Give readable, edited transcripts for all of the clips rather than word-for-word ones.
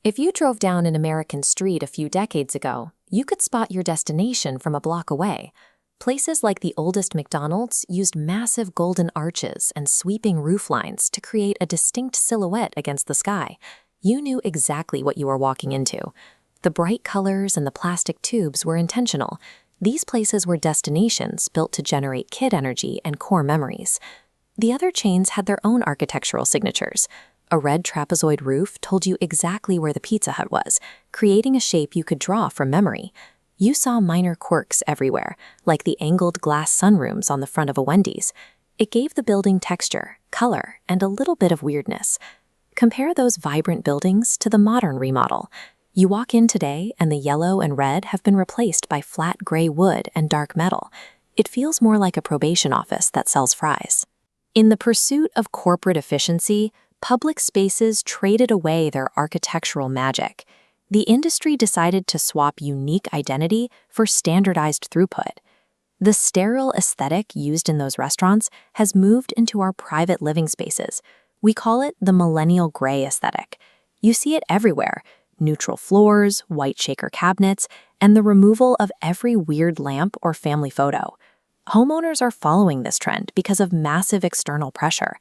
If you drove down an American street a few decades ago, you could spot your destination from a block away. Places like the oldest McDonald's used massive golden arches and sweeping roof lines to create a distinct silhouette against the sky. You knew exactly what you were walking into. The bright colors and the plastic tubes were intentional. These places were destinations built to generate kid energy and core memories. The other chains had their own architectural signatures. A red trapezoid roof told you exactly where the Pizza Hut was, creating a shape you could draw from memory. You saw minor quirks everywhere, like the angled glass sunrooms on the front of a Wendy's. It gave the building texture, color, and a little bit of weirdness. Compare those vibrant buildings to the modern remodel. You walk in today and the yellow and red have been replaced by flat gray wood and dark metal. It feels more like a probation office that sells fries. In the pursuit of corporate efficiency, public spaces traded away their architectural magic. The industry decided to swap unique identity for standardized throughput. The sterile aesthetic used in those restaurants has moved into our private living spaces. We call it the millennial gray aesthetic. You see it everywhere: neutral floors, white shaker cabinets, and the removal of every weird lamp or family photo. Homeowners are following this trend because of massive external pressure.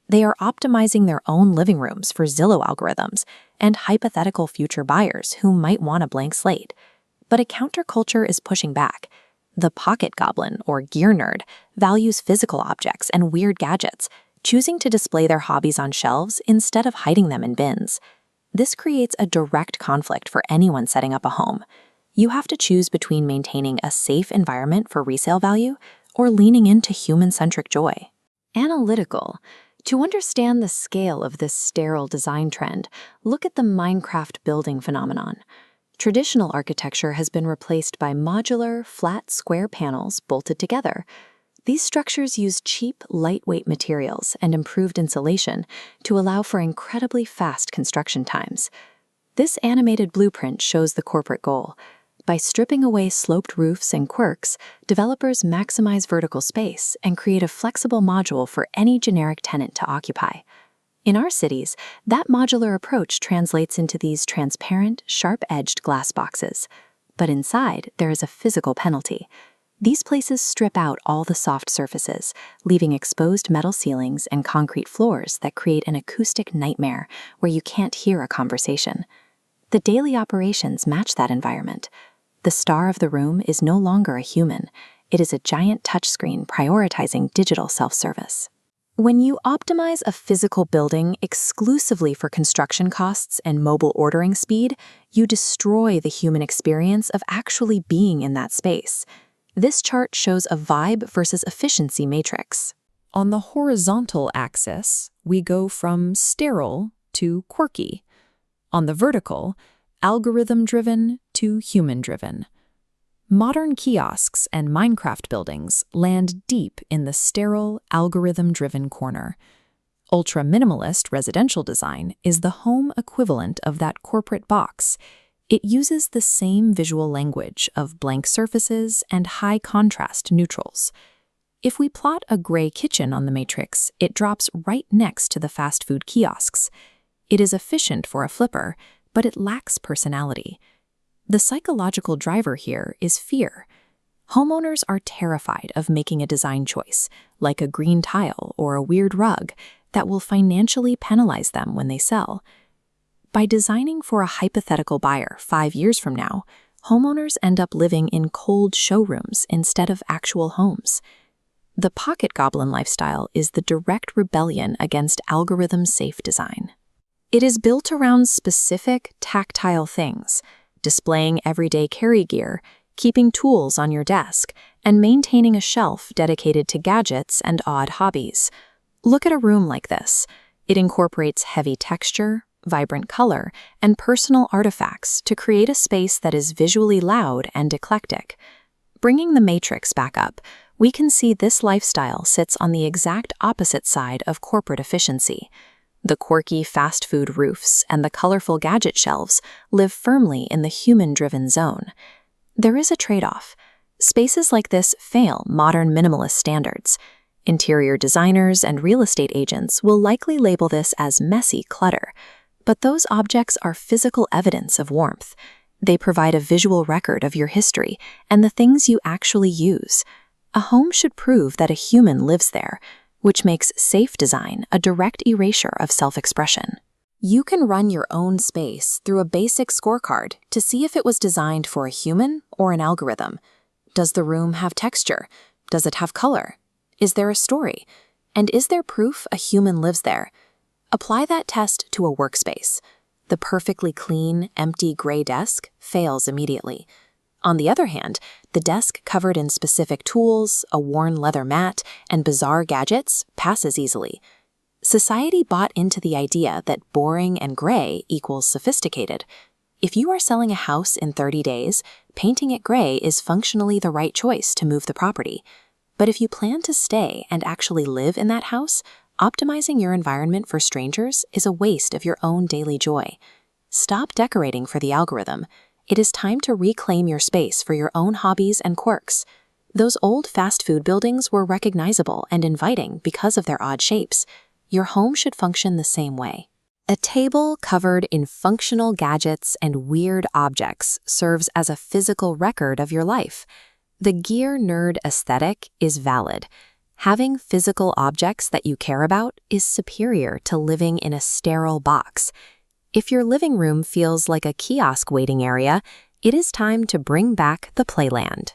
They are optimizing their own living rooms for Zillow algorithms and hypothetical future buyers who might want a blank slate. But a counterculture is pushing back. The pocket goblin, or gear nerd, values physical objects and weird gadgets, choosing to display their hobbies on shelves instead of hiding them in bins. This creates a direct conflict for anyone setting up a home. You have to choose between maintaining a safe environment for resale value or leaning into human-centric joy. Analytical. To understand the scale of this sterile design trend, look at the Minecraft building phenomenon. Traditional architecture has been replaced by modular, flat, square panels bolted together. These structures use cheap, lightweight materials and improved insulation to allow for incredibly fast construction times. This animated blueprint shows the corporate goal. By stripping away sloped roofs and quirks, developers maximize vertical space and create a flexible module for any generic tenant to occupy. In our cities, that modular approach translates into these transparent, sharp-edged glass boxes. But inside, there is a physical penalty. These places strip out all the soft surfaces, leaving exposed metal ceilings and concrete floors that create an acoustic nightmare where you can't hear a conversation. The daily operations match that environment. The star of the room is no longer a human. It is a giant touchscreen prioritizing digital self-service. When you optimize a physical building exclusively for construction costs and mobile ordering speed, you destroy the human experience of actually being in that space. This chart shows a vibe versus efficiency matrix. On the horizontal axis, we go from sterile to quirky. On the vertical, algorithm-driven to human-driven. Modern kiosks and Minecraft buildings land deep in the sterile, algorithm-driven corner. Ultra-minimalist residential design is the home equivalent of that corporate box. It uses the same visual language of blank surfaces and high-contrast neutrals. If we plot a gray kitchen on the matrix, it drops right next to the fast food kiosks. It is efficient for a flipper, but it lacks personality. The psychological driver here is fear. Homeowners are terrified of making a design choice, like a green tile or a weird rug, that will financially penalize them when they sell. By designing for a hypothetical buyer 5 years from now, homeowners end up living in cold showrooms instead of actual homes. The pocket goblin lifestyle is the direct rebellion against algorithm-safe design. It is built around specific, tactile things, displaying everyday carry gear, keeping tools on your desk, and maintaining a shelf dedicated to gadgets and odd hobbies. Look at a room like this. It incorporates heavy texture, vibrant color, and personal artifacts to create a space that is visually loud and eclectic. Bringing the matrix back up, we can see this lifestyle sits on the exact opposite side of corporate efficiency. The quirky fast food roofs and the colorful gadget shelves live firmly in the human-driven zone. There is a trade-off. Spaces like this fail modern minimalist standards. Interior designers and real estate agents will likely label this as messy clutter. But those objects are physical evidence of warmth. They provide a visual record of your history and the things you actually use. A home should prove that a human lives there, which makes safe design a direct erasure of self-expression. You can run your own space through a basic scorecard to see if it was designed for a human or an algorithm. Does the room have texture? Does it have color? Is there a story? And is there proof a human lives there? Apply that test to a workspace. The perfectly clean, empty gray desk fails immediately. On the other hand, the desk covered in specific tools, a worn leather mat, and bizarre gadgets passes easily. Society bought into the idea that boring and gray equals sophisticated. If you are selling a house in 30 days, painting it gray is functionally the right choice to move the property. But if you plan to stay and actually live in that house, optimizing your environment for strangers is a waste of your own daily joy. Stop decorating for the algorithm. It is time to reclaim your space for your own hobbies and quirks. Those old fast food buildings were recognizable and inviting because of their odd shapes. Your home should function the same way. A table covered in functional gadgets and weird objects serves as a physical record of your life. The gear nerd aesthetic is valid. Having physical objects that you care about is superior to living in a sterile box. If your living room feels like a kiosk waiting area, it is time to bring back the playland.